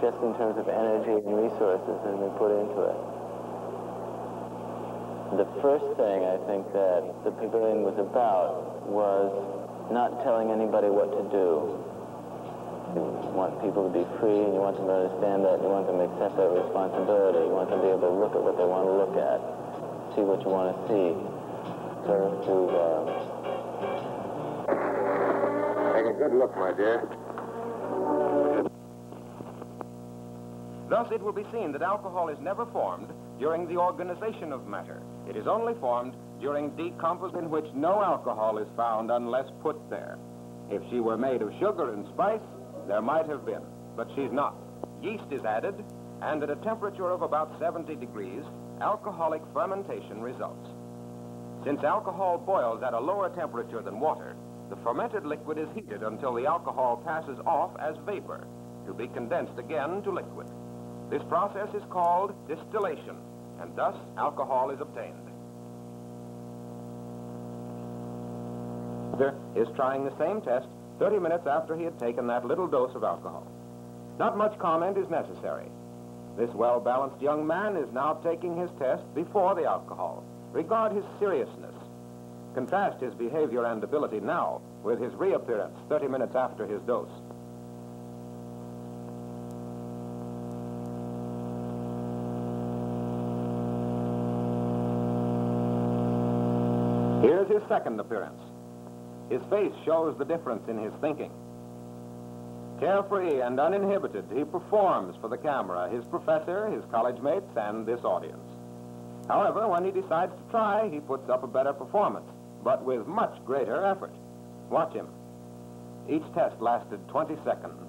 just in terms of energy and resources that have been put into it. The first thing I think that the pavilion was about was not telling anybody what to do. You want people to be free, and you want them to understand that, you want them to accept that responsibility, you want them to be able to look at what they want to look at, see what you want to see. Sort of to take a good look, my dear. Thus, it will be seen that alcohol is never formed during the organization of matter. It is only formed during decomposition, in which no alcohol is found unless put there. If she were made of sugar and spice, there might have been, but she's not. Yeast is added, and at a temperature of about 70 degrees, alcoholic fermentation results. Since alcohol boils at a lower temperature than water, the fermented liquid is heated until the alcohol passes off as vapor, to be condensed again to liquid. This process is called distillation, and thus alcohol is obtained. Is trying the same test 30 minutes after he had taken that little dose of alcohol. Not much comment is necessary. This well-balanced young man is now taking his test before the alcohol. Regard his seriousness. Contrast his behavior and ability now with his reappearance 30 minutes after his dose. Here's his second appearance. His face shows the difference in his thinking. Carefree and uninhibited, he performs for the camera, his professor, his college mates, and this audience. However, when he decides to try, he puts up a better performance, but with much greater effort. Watch him. Each test lasted 20 seconds.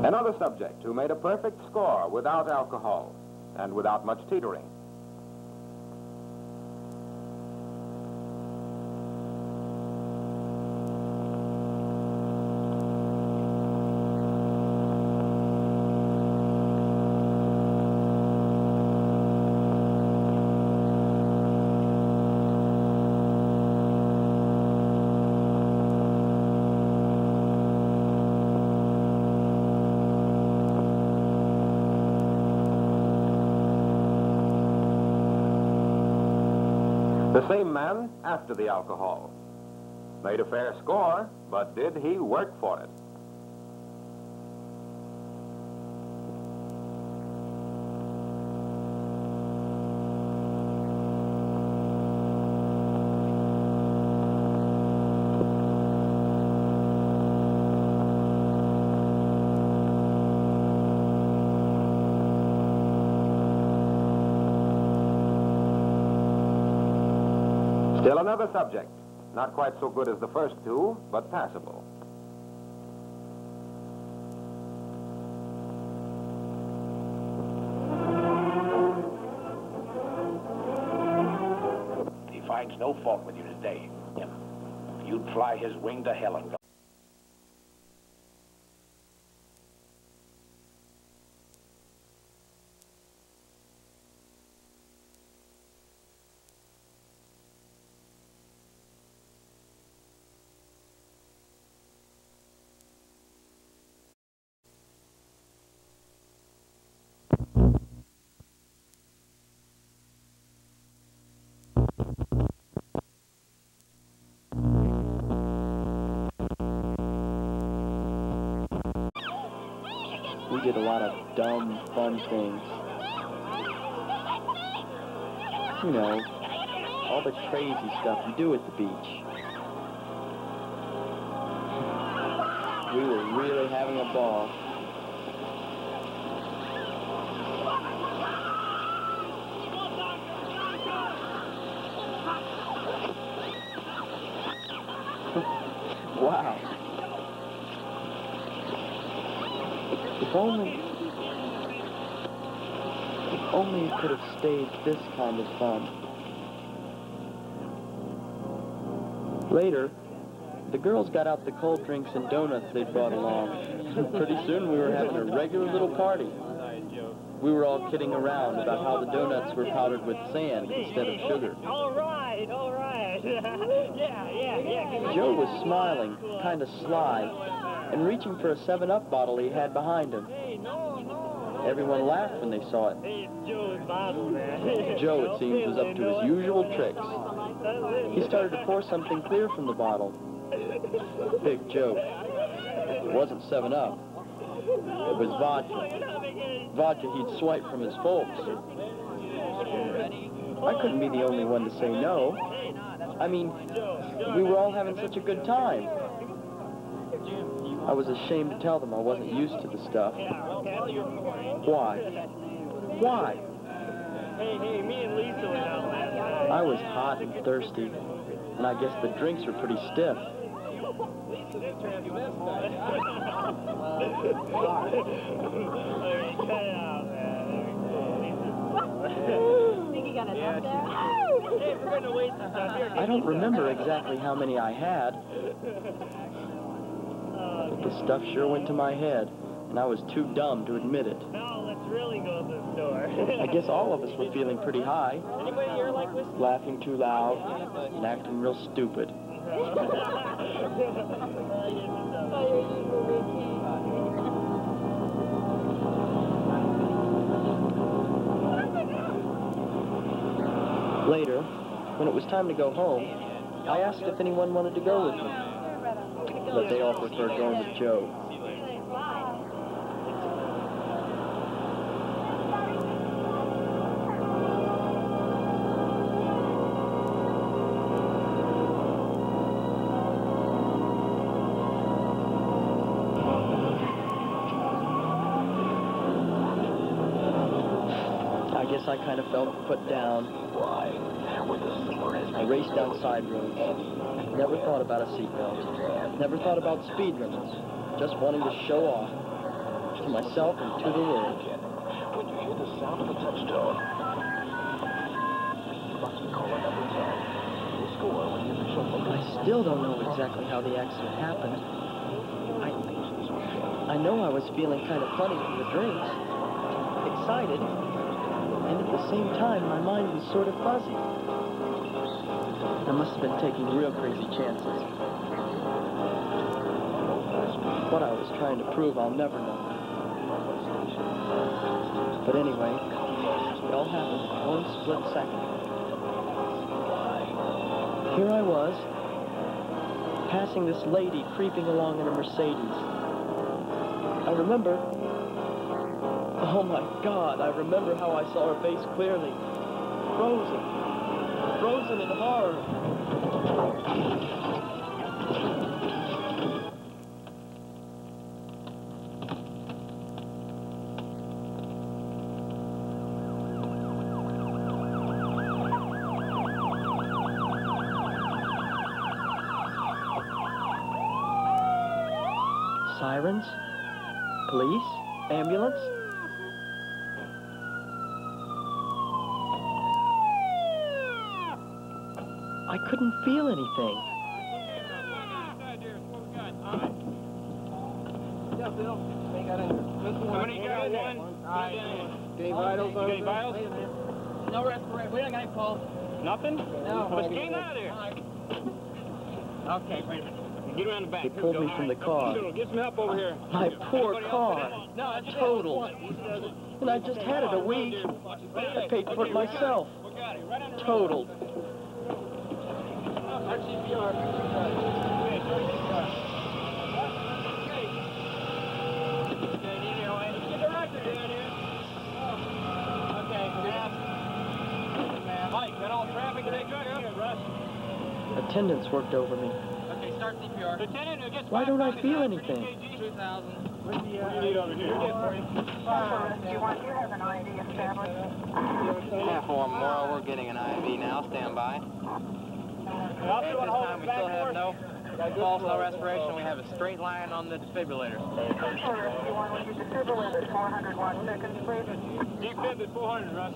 Another subject who made a perfect score without alcohol and without much teetering. The same man after the alcohol. Made a fair score, but did he work for it? Still another subject, not quite so good as the first two, but passable. He finds no fault with you today. You'd fly his wing to hell and go. We did a lot of dumb, fun things. You know, all the crazy stuff you do at the beach. We were really having a ball. Wow. If only it could have stayed this kind of fun. Later, the girls got out the cold drinks and donuts they'd brought along. Pretty soon we were having a regular little party. we were all kidding around about how the donuts were powdered with sand instead of sugar. All right. yeah. Joe was smiling, kind of sly, and reaching for a 7-Up bottle he had behind him. Everyone laughed when they saw it. Hey, it's Joe's bottle, man. Joe, it seems, was up to his usual tricks. He started to pour something clear from the bottle. Big joke. It wasn't 7-Up. It was vodka. Vodka he'd swiped from his folks. I couldn't be the only one to say no. I mean, we were all having such a good time. I was ashamed to tell them I wasn't used to the stuff. Why? Why? Hey, me and Lisa went out last night. I was hot and thirsty, and I guess the drinks were pretty stiff. I don't remember exactly how many I had, but the stuff sure went to my head, and I was too dumb to admit it. No, let's really go to the store. I guess all of us were feeling pretty high, Anybody here like whiskey? laughing too loud, and acting real stupid. Later, when it was time to go home, I asked if anyone wanted to go with me, but they all preferred going with Joe. I guess I kind of felt put down. I raced down side roads. Never thought about a seatbelt. Never thought about speed limits. Just wanting to show off to myself and to the world. When you hear the sound of a touchstone, you must call a number 10. You'll score when the official I still don't know exactly how the accident happened. I know I was feeling kind of funny from the drinks, excited, and at the same time my mind was sort of fuzzy. I must have been taking real crazy chances. What I was trying to prove, I'll never know. But anyway, it all happened in one split second. Here I was, passing this lady creeping along in a Mercedes. I remember, oh my God, I remember how I saw her face clearly. Frozen in horror. Sirens? Police? Ambulance? I couldn't feel anything. How many you got? Any vitals? Any vitals? No respiration. We don't got any pulse. Nothing? No. Let's get him out of there. Okay, wait a minute. Get around the back. They pulled me from the car. Get some help over here. My poor car. Totaled. And I just had it a week. I paid for it myself. Totaled. Mike, got all traffic today? Good, Russ. Attendants worked over me. Okay, start CPR. Lieutenant, who gets Why don't I feel anything? 2,000. What do you need over here? Half or more, we're getting an IV now. Stand by. At this time, we still have no pulse, no respiration. We have a straight line on the defibrillator. Defib at 400, Russ.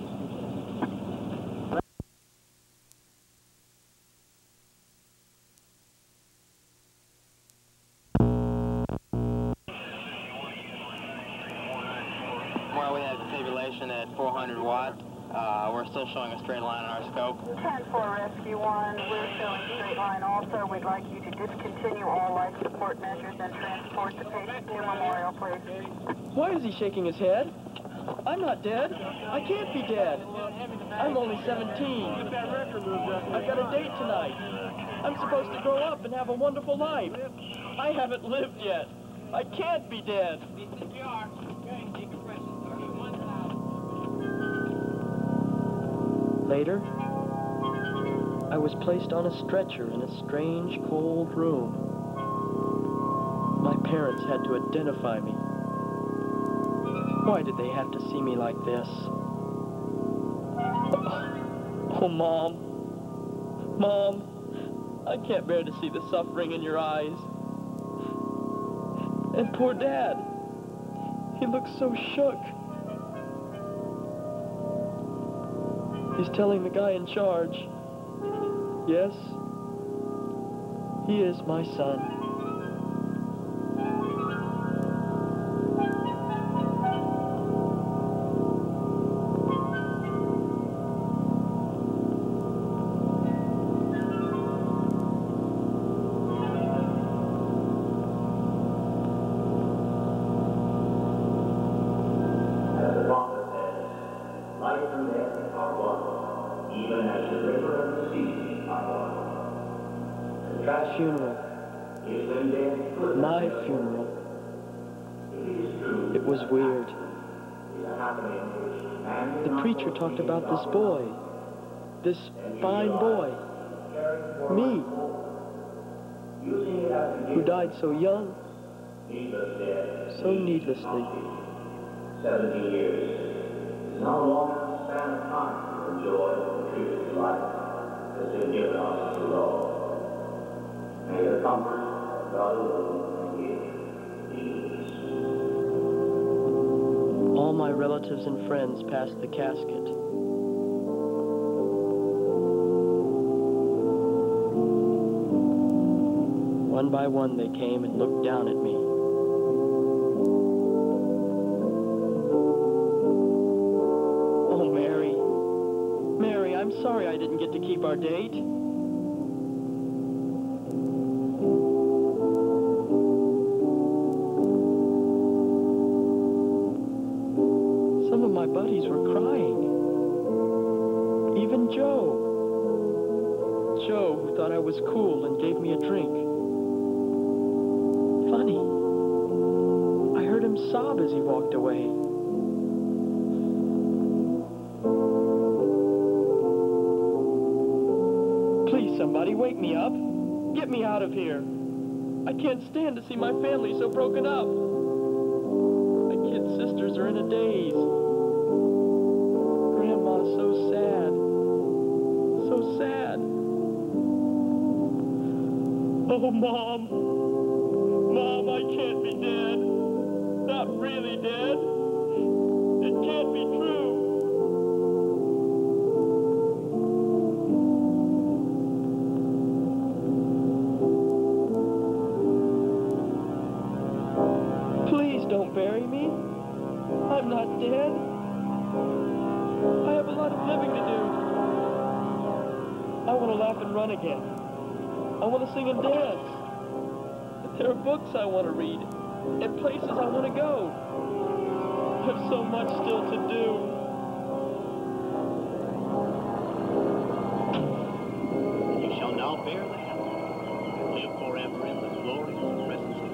Well, we have defibrillation. defibrilation at 400 watts. We're still showing a straight line on our scope. 10-4 Rescue 1, we're showing straight line also. We'd like you to discontinue all life support measures and transport the patient to Memorial, please. Why is he shaking his head? I'm not dead. I can't be dead. I'm only 17. I've got a date tonight. I'm supposed to grow up and have a wonderful life. I haven't lived yet. I can't be dead. Later, I was placed on a stretcher in a strange, cold room. My parents had to identify me. Why did they have to see me like this? Oh, Mom. Mom, I can't bear to see the suffering in your eyes. And poor Dad. He looks so shook. He's telling the guy in charge, yes, he is my son. Funeral. My funeral. It was weird. The preacher talked about this boy. This fine boy. Me. Who died so young. So needlessly. 70 years is no longer a span of time to enjoy the tribute to life that's been given us through love. May the comfort of God alone give peace. All my relatives and friends passed the casket. One by one they came and looked down at me. Oh, Mary. Mary, I'm sorry I didn't get to keep our date. Some of my buddies were crying. Even Joe. Joe, who thought I was cool and gave me a drink. Funny. I heard him sob as he walked away. Please, somebody, wake me up. Get me out of here. I can't stand to see my family so broken up. My kid sisters are in a daze. Grandma's so sad. So sad. Oh, Mom. Mom, I can't be dead. Not really dead. It can't be true. Please don't bury me. I'm not dead. I have a lot of living to do. I want to laugh and run again. I want to sing and dance. There are books I want to read, and places I want to go. I have so much still to do. You shall now bear the hammer and live forever in the glorious presence of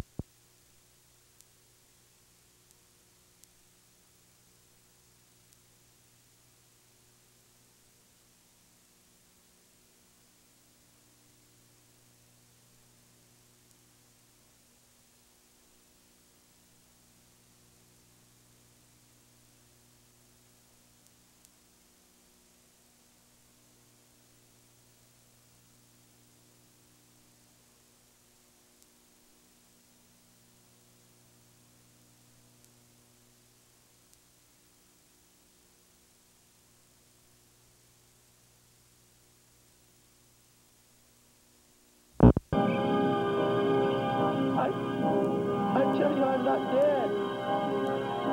I tell you, I'm not dead.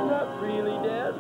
Not really dead.